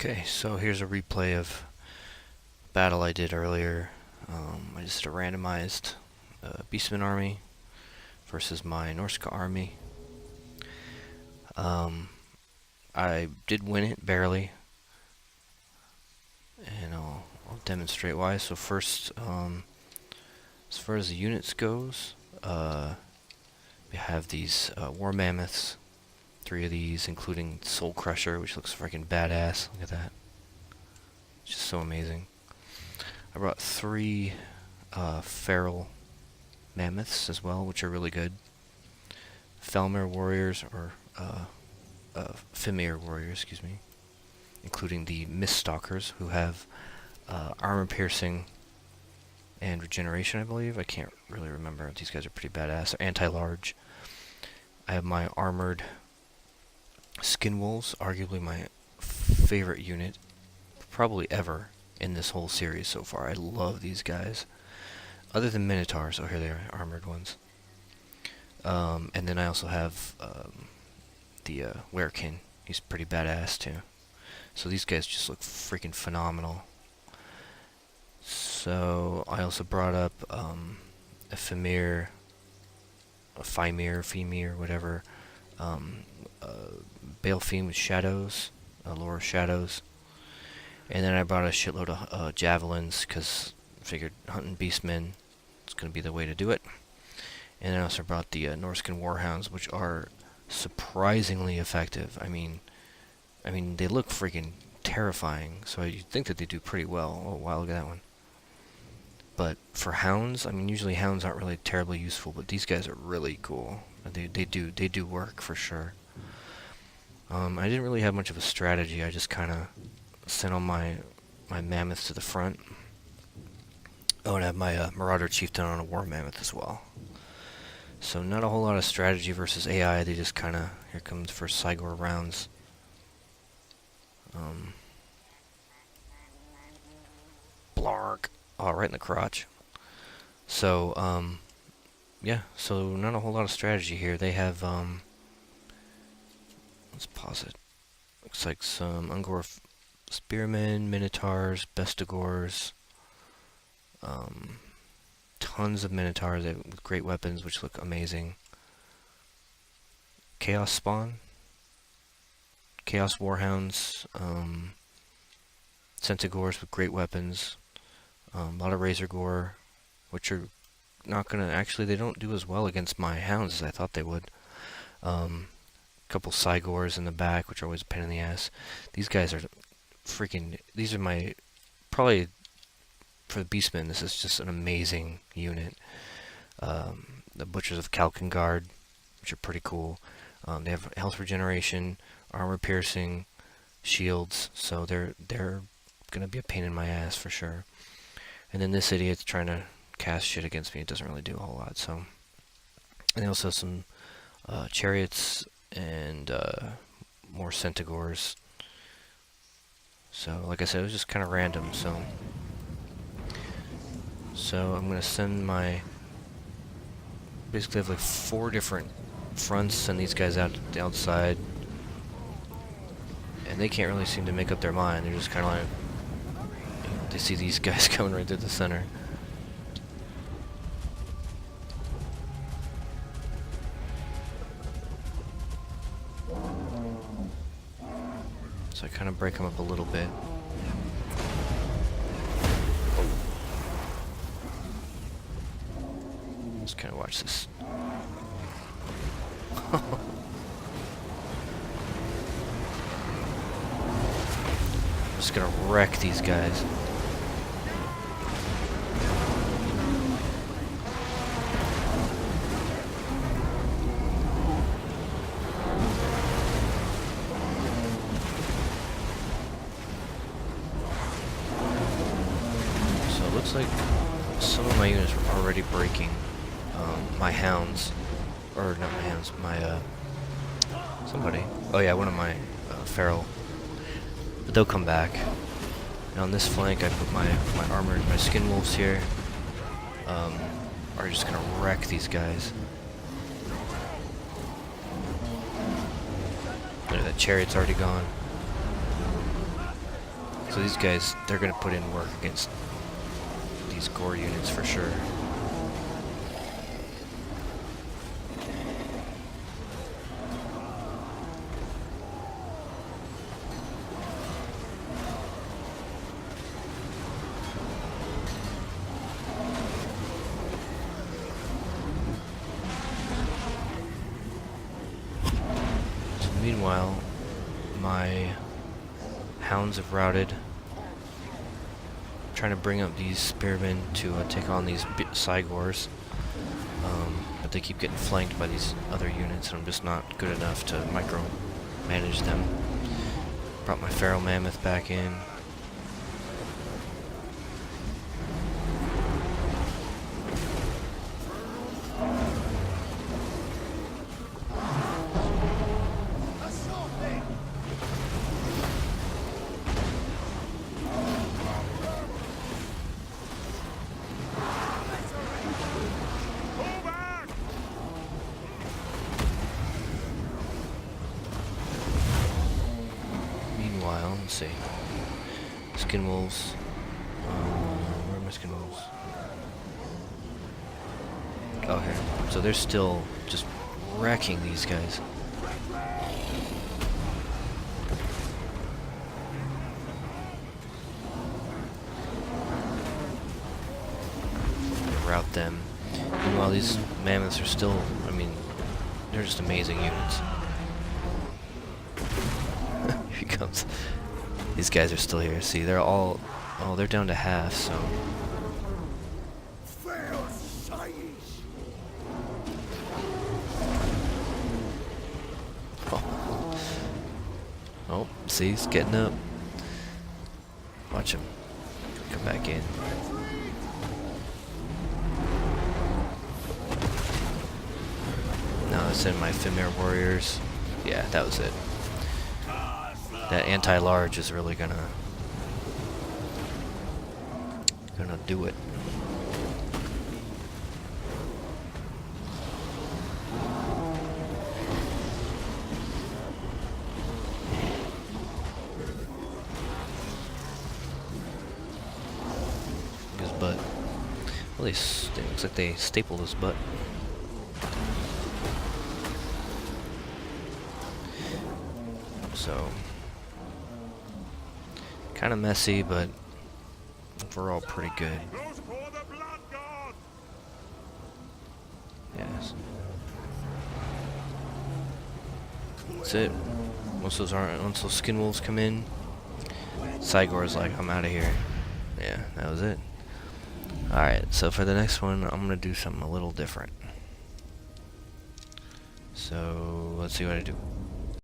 Okay, so here's a replay of a battle I did earlier. I just did a randomized Beastmen army versus my Norsca army. I did win it, barely. And I'll demonstrate why. So first, as far as the units goes, we have these War Mammoths. 3 of these, including Soul Crusher, which looks freaking badass. Look at that. It's just so amazing. I brought 3 Feral Mammoths as well, which are really good. Felmir Warriors, or Fimir Warriors, excuse me. Including the Mist Stalkers, who have armor piercing and regeneration, I believe. I can't really remember. These guys are pretty badass. They're anti-large. I have my armored Skin Wolves, arguably my favorite unit, probably ever, in this whole series so far. I love these guys. Other than Minotaurs, oh here they are, armored ones. And then I also have the Werekin. He's pretty badass too. So these guys just look freaking phenomenal. So I also brought up a Fimir, whatever. Balefim with Shadows, Lore of Shadows. And then I brought a shitload of javelins, because I figured hunting Beastmen is going to be the way to do it. And then I also brought the Norscan Warhounds, which are surprisingly effective. I mean, they look freaking terrifying, so you'd think that they do pretty well. Oh wow, look at that one. But for hounds, I mean, usually hounds aren't really terribly useful, but these guys are really cool. They do work for sure. I didn't really have much of a strategy. I just kind of sent all my mammoths to the front. Oh, and I have my Marauder Chieftain on a War Mammoth as well. So not a whole lot of strategy versus AI. They just kind of, here comes the first Cygor rounds. Blark. Oh, right in the crotch. So, yeah, so not a whole lot of strategy here. They have, let's pause it. Looks like some Ungor Spearmen, Minotaurs, Bestigors, tons of Minotaurs with great weapons, which look amazing. Chaos Spawn, Chaos Warhounds, Centaurs with great weapons, a lot of Razor Gore, which are not gonna, actually they don't do as well against my hounds as I thought they would. Couple Cygors in the back, which are always a pain in the ass. These guys are freaking, these are my, probably, for the Beastmen, this is just an amazing unit. The Butchers of Kalkengard, which are pretty cool. They have health regeneration, armor piercing, shields, so they're gonna be a pain in my ass for sure. And then this idiot's trying to cast shit against me. It doesn't really do a whole lot. So, and they also have some chariots and more Centaurs. So, like I said, it was just kind of random. So I'm gonna send my, basically I have like 4 different fronts. Send these guys out to the outside, and they can't really seem to make up their mind. They're just kind of like, they see these guys coming right through the center. So I kind of break them up a little bit. Just kind of watch this. I'm just gonna wreck these guys. Looks like some of my units were already breaking my hounds, or not my hounds, my somebody. Oh yeah, one of my feral. But they'll come back. And on this flank, I put my armored, my Skin Wolves here. Are just gonna wreck these guys. Look at that chariot's already gone. So these guys, they're gonna put in work against these gore units for sure. So meanwhile, my hounds have routed. Trying to bring up these spearmen to take on these Cygors, but they keep getting flanked by these other units, and I'm just not good enough to micromanage them. Brought my Feral Mammoth back in. Let's see. Skin wolves. Where are my skin wolves? Oh, here. So they're still just wrecking these guys. Route them. Meanwhile, these mammoths are still, I mean, they're just amazing units. Here he comes. These guys are still here. See, they're all... Oh, they're down to half, so... Oh, see, he's getting up. Watch him. Come back in. Now let's send my Femir warriors. Yeah, that was it. That anti-large is really gonna do it. His butt. Well, it looks like they stapled his butt. So. Kind of messy, but overall pretty good. Yes. That's it. Once those skin wolves come in, Cygor's like, I'm out of here. Yeah, that was it. Alright, so for the next one, I'm gonna do something a little different. So let's see what I do.